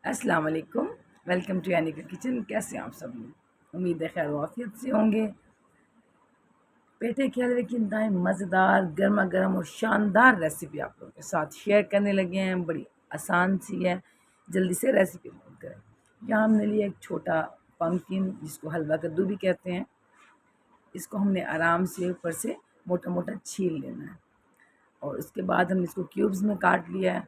अस्सलाम वालेकुम। Welcome to यानी का किचन। कैसे हैं आप सब लोग? उम्मीद है खैर वाफियत से होंगे। पेठे के हलवे की इंतहाई मज़ेदार गर्मा गर्म और शानदार रेसिपी आप लोगों के साथ शेयर करने लगे हैं। बड़ी आसान सी है, जल्दी से रेसिपी नोट करें। यहाँ हमने लिया एक छोटा पम्पकिन, जिसको हलवा कद्दू भी कहते हैं। इसको हमने आराम से ऊपर से मोटा मोटा छील लेना है और उसके बाद हमने इसको क्यूब्स में काट लिया है।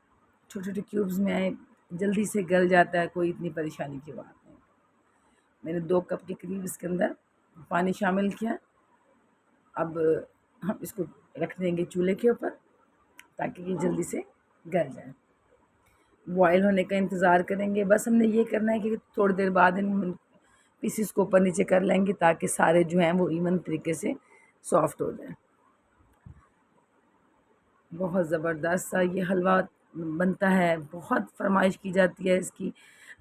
छोटे छोटे क्यूब्स में आए, जल्दी से गल जाता है, कोई इतनी परेशानी की बात नहीं। मैंने 2 कप के करीब इसके अंदर पानी शामिल किया। अब हम इसको रख देंगे चूल्हे के ऊपर ताकि ये जल्दी से गल जाए। बॉयल होने का इंतज़ार करेंगे। बस हमने ये करना है कि थोड़ी देर बाद इन पीसीस को ऊपर नीचे कर लेंगे ताकि सारे जो हैं वो इवन तरीके से सॉफ्ट हो जाए। बहुत ज़बरदस्त सा ये हलवा बनता है, बहुत फरमाइश की जाती है इसकी।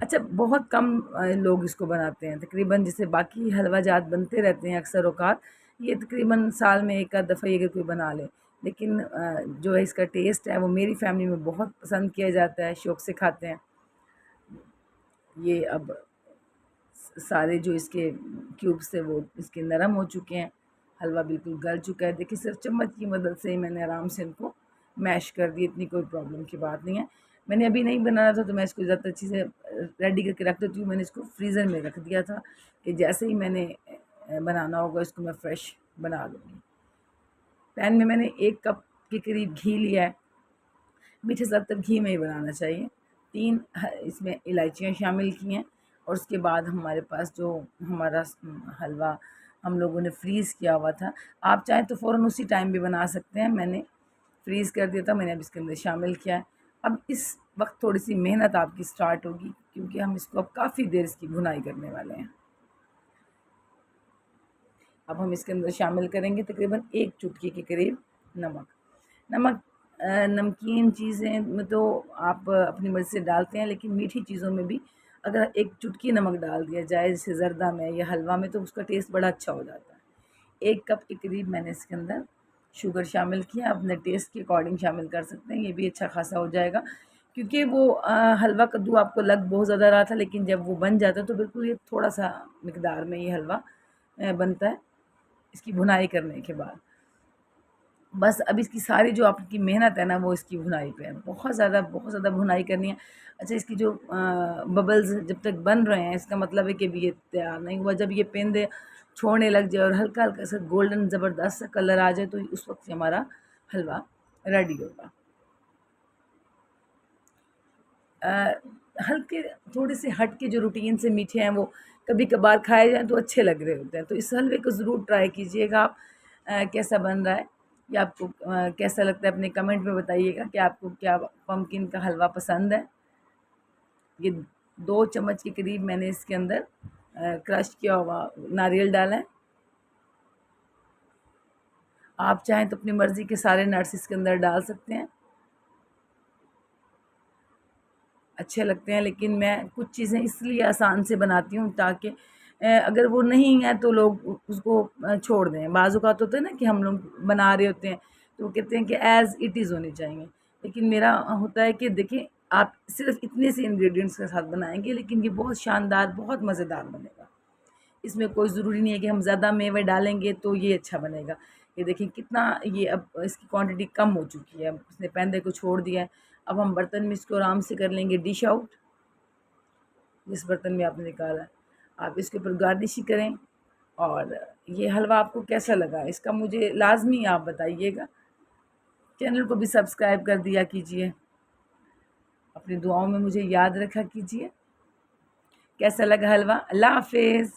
अच्छा, बहुत कम लोग इसको बनाते हैं। तकरीबन जैसे बाकी हलवा जात बनते रहते हैं अक्सर औक़ात, ये तकरीबन साल में एक आध दफ़ा ही अगर कोई बना ले। लेकिन जो है इसका टेस्ट है वो मेरी फैमिली में बहुत पसंद किया जाता है, शौक़ से खाते हैं। ये अब सारे जो इसके क्यूब्स थे वो इसके नरम हो चुके हैं, हलवा बिल्कुल गल चुका है। देखिए, सिर्फ चम्मच की मदद से ही मैंने आराम से इनको मैश कर दिए, इतनी कोई प्रॉब्लम की बात नहीं है। मैंने अभी नहीं बनाना था तो मैं इसको ज़्यादा चीज़ें रेडी करके रख देती हूँ। मैंने इसको फ्रीज़र में रख दिया था कि जैसे ही मैंने बनाना होगा इसको मैं फ़्रेश बना लूँगी। पैन में मैंने 1 कप के करीब घी लिया है। मीठे ज़्यादातर घी में ही बनाना चाहिए। 3 इसमें इलायचियाँ शामिल की हैं और उसके बाद हमारे पास जो हमारा हलवा हम लोगों ने फ्रीज़ किया हुआ था, आप चाहें तो फ़ौरन उसी टाइम भी बना सकते हैं। मैंने फ्रीज़ कर दिया था, मैंने अब इसके अंदर शामिल किया है। अब इस वक्त थोड़ी सी मेहनत आपकी स्टार्ट होगी क्योंकि हम इसको अब काफ़ी देर इसकी भुनाई करने वाले हैं। अब हम इसके अंदर शामिल करेंगे तकरीबन 1 चुटकी के करीब नमक। नमक नमकीन चीज़ें में तो आप अपनी मर्ज़ी से डालते हैं, लेकिन मीठी चीज़ों में भी अगर 1 चुटकी नमक डाल दिया जाए, जैसे ज़र्दा में या हलवा में, तो उसका टेस्ट बड़ा अच्छा हो जाता है। 1 कप के करीब मैंने इसके अंदर शुगर शामिल किया। अपने टेस्ट के अकॉर्डिंग शामिल कर सकते हैं, ये भी अच्छा खासा हो जाएगा। क्योंकि वो हलवा कद्दू आपको लग बहुत ज़्यादा रहा था, लेकिन जब वो बन जाता है तो बिल्कुल ये थोड़ा-सा मिकदार में ये हलवा बनता है इसकी भुनाई करने के बाद। बस अब इसकी सारी जो आपकी मेहनत है ना वो इसकी भुनाई पे है। बहुत ज़्यादा भुनाई करनी है। अच्छा, इसकी जो बबल्स जब तक बन रहे हैं, इसका मतलब है कि अभी ये तैयार नहीं हुआ। जब ये पेंदे छोड़ने लग जाए और हल्का-हल्का सा गोल्डन ज़बरदस्त सा कलर आ जाए तो उस वक़्त से हमारा हलवा रेडी होगा। हल्के थोड़े से हट के जो रूटीन से मीठे हैं वो कभी-कभार खाए जाएँ तो अच्छे लग रहे होते हैं। तो इस हलवे को ज़रूर ट्राई कीजिएगा आप। कैसा बन रहा है या आपको कैसा लगता है, अपने कमेंट में बताइएगा कि आपको क्या पम्पकिन का हलवा पसंद है। ये 2 चम्मच के करीब मैंने इसके अंदर क्रश किया हुआ नारियल डाला है। आप चाहें तो अपनी मर्ज़ी के सारे नट्स इसके अंदर डाल सकते हैं, अच्छे लगते हैं। लेकिन मैं कुछ चीज़ें इसलिए आसान से बनाती हूँ ताकि अगर वो नहीं है तो लोग उसको छोड़ दें। बाज़ औक़ात होता है ना कि हम लोग बना रहे होते हैं तो वो कहते हैं कि एज़ इट इज़ होनी चाहिए। लेकिन मेरा होता है कि देखिए, आप सिर्फ़ इतने से इंग्रीडिएंट्स के साथ बनाएँगे लेकिन ये बहुत शानदार, बहुत मज़ेदार बनेगा। इसमें कोई ज़रूरी नहीं है कि हम ज़्यादा मेवे डालेंगे तो ये अच्छा बनेगा। ये देखिए कितना, ये अब इसकी क्वांटिटी कम हो चुकी है, अब इसने पैंदे को छोड़ दिया है। अब हम बर्तन में इसको आराम से कर लेंगे डिश आउट। जिस बर्तन में आपने निकाला है आप इसके ऊपर गार्निश ही करें। और ये हलवा आपको कैसा लगा इसका मुझे लाज़मी आप बताइएगा। चैनल को भी सब्सक्राइब कर दिया कीजिए। अपनी दुआओं में मुझे याद रखा कीजिए। कैसा लगा हलवा? अल्लाह हाफ़िज़।